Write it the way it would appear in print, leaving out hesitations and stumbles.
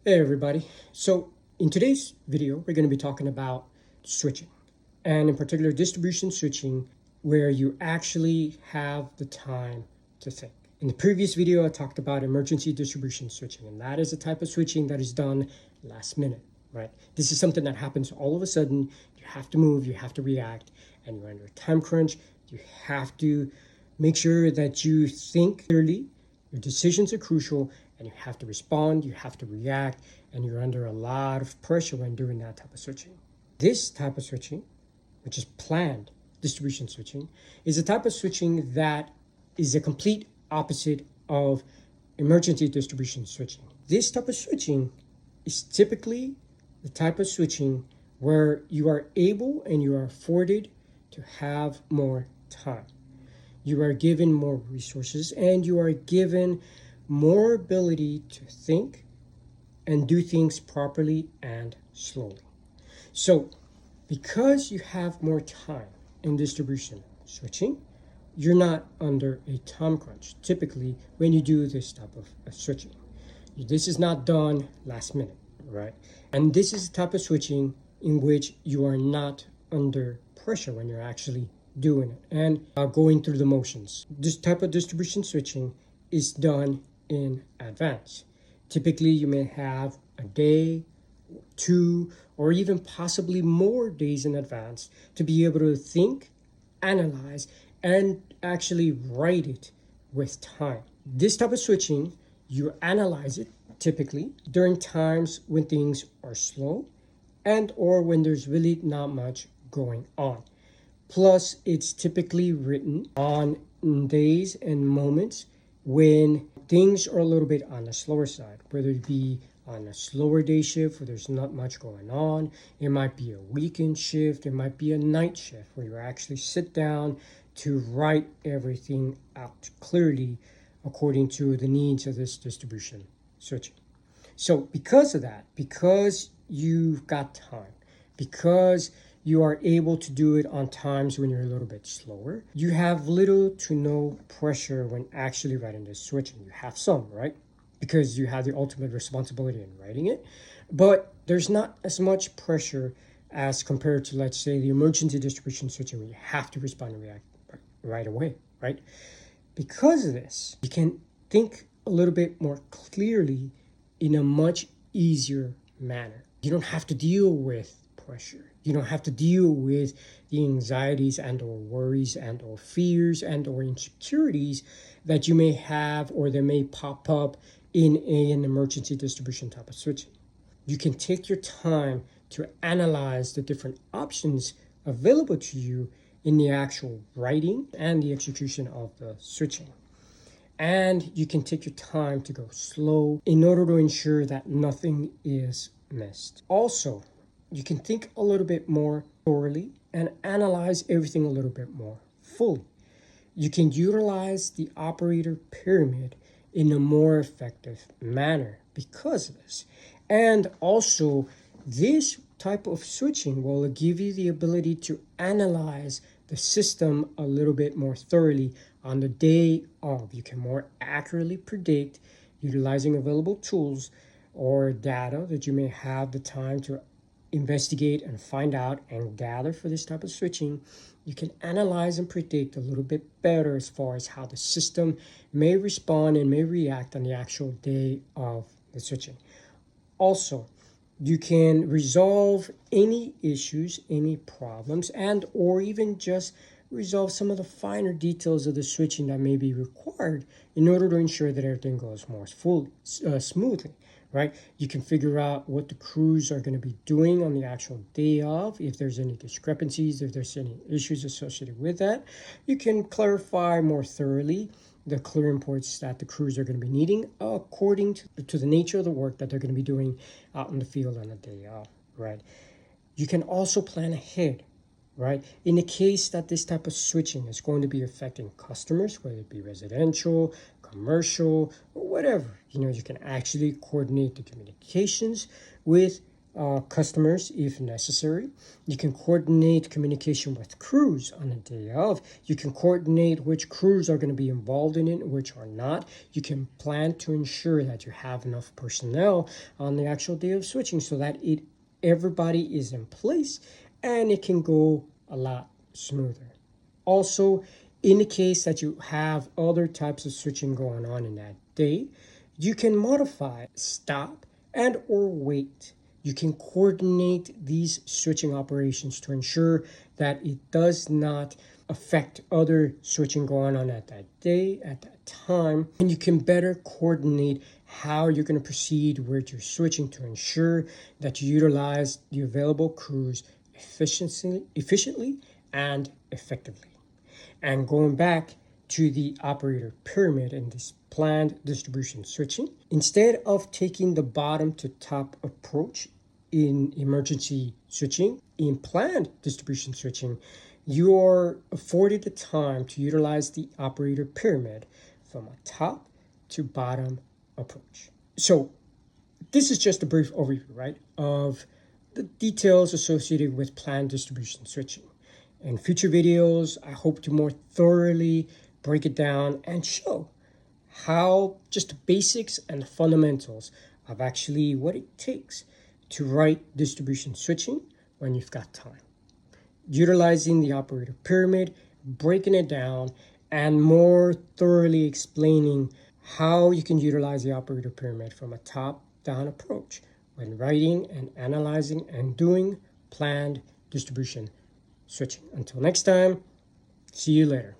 Hey everybody. So in today's video, we're going to be talking about switching, and in particular distribution switching, where you actually have the time to think. In the previous video, I talked about emergency distribution switching, and that is a type of switching that is done last minute, right? This is something that happens all of a sudden. You have to move, you have to react, and you're under a time crunch. You have to make sure that you think clearly. Your decisions are crucial, and you have to respond, you have to react, and you're under a lot of pressure when doing that type of switching. This type of switching, which is planned distribution switching, is a type of switching that is a complete opposite of emergency distribution switching. This type of switching is typically the type of switching where you are able and you are afforded to have more time. You are given more resources and you are given more ability to think and do things properly and slowly. So, because you have more time in distribution switching, you're not under a time crunch typically when you do this type of switching. This is not done last minute, right? And this is the type of switching in which you are not under pressure when you're actually doing it and going through the motions. This type of distribution switching is done in advance. Typically, you may have a day, two, or even possibly more days in advance to be able to think, analyze, and actually write it with time. This type of switching, you analyze it typically during times when things are slow and or when there's really not much going on. Plus, it's typically written on days and moments when things are a little bit on the slower side, whether it be on a slower day shift where there's not much going on. It might be a weekend shift. It might be a night shift where you actually sit down to write everything out clearly according to the needs of this distribution switching. So because of that, because you've got time, because you are able to do it on times when you're a little bit slower, you have little to no pressure when actually writing this switching. You have some, right? Because you have the ultimate responsibility in writing it, but there's not as much pressure as compared to, let's say, the emergency distribution switching where you have to respond and react right away, right? Because of this, you can think a little bit more clearly in a much easier manner. You don't have to deal with pressure. You don't have to deal with the anxieties and or worries and or fears and or insecurities that you may have or that may pop up in an emergency distribution type of switching. You can take your time to analyze the different options available to you in the actual writing and the execution of the switching. And you can take your time to go slow in order to ensure that nothing is missed. Also, you can think a little bit more thoroughly and analyze everything a little bit more fully. You can utilize the operator pyramid in a more effective manner because of this. And also, this type of switching will give you the ability to analyze the system a little bit more thoroughly on the day of. You can more accurately predict utilizing available tools or data that you may have the time to investigate and find out and gather for this type of switching. You can analyze and predict a little bit better as far as how the system may respond and may react on the actual day of the switching. Also, you can resolve any issues, any problems, and or even just resolve some of the finer details of the switching that may be required in order to ensure that everything goes more smoothly, right? You can figure out what the crews are going to be doing on the actual day of. If there's any discrepancies, if there's any issues associated with that, you can clarify more thoroughly the clearing points that the crews are going to be needing according to the nature of the work that they're going to be doing out in the field on the day of, right? You can also plan ahead, right? In the case that this type of switching is going to be affecting customers, whether it be residential, commercial, or whatever, you can actually coordinate the communications with customers if necessary. You can coordinate communication with crews on the day of. You can coordinate which crews are going to be involved in it, which are not. You can plan to ensure that you have enough personnel on the actual day of switching so that everybody is in place and it can go a lot smoother. Also, in the case that you have other types of switching going on in that day, you can modify, stop, and or wait. You can coordinate these switching operations to ensure that it does not affect other switching going on at that day, at that time. And you can better coordinate how you're going to proceed with your switching to ensure that you utilize the available crews efficiently and effectively. And going back to the operator pyramid and this planned distribution switching, instead of taking the bottom to top approach in emergency switching, in planned distribution switching, you are afforded the time to utilize the operator pyramid from a top to bottom approach. So this is just a brief overview, right, of the details associated with planned distribution switching. In future videos, I hope to more thoroughly break it down and show how just the basics and the fundamentals of actually what it takes to write distribution switching when you've got time. Utilizing the operator pyramid, breaking it down, and more thoroughly explaining how you can utilize the operator pyramid from a top-down approach when writing and analyzing and doing planned distribution switching. Until next time, see you later.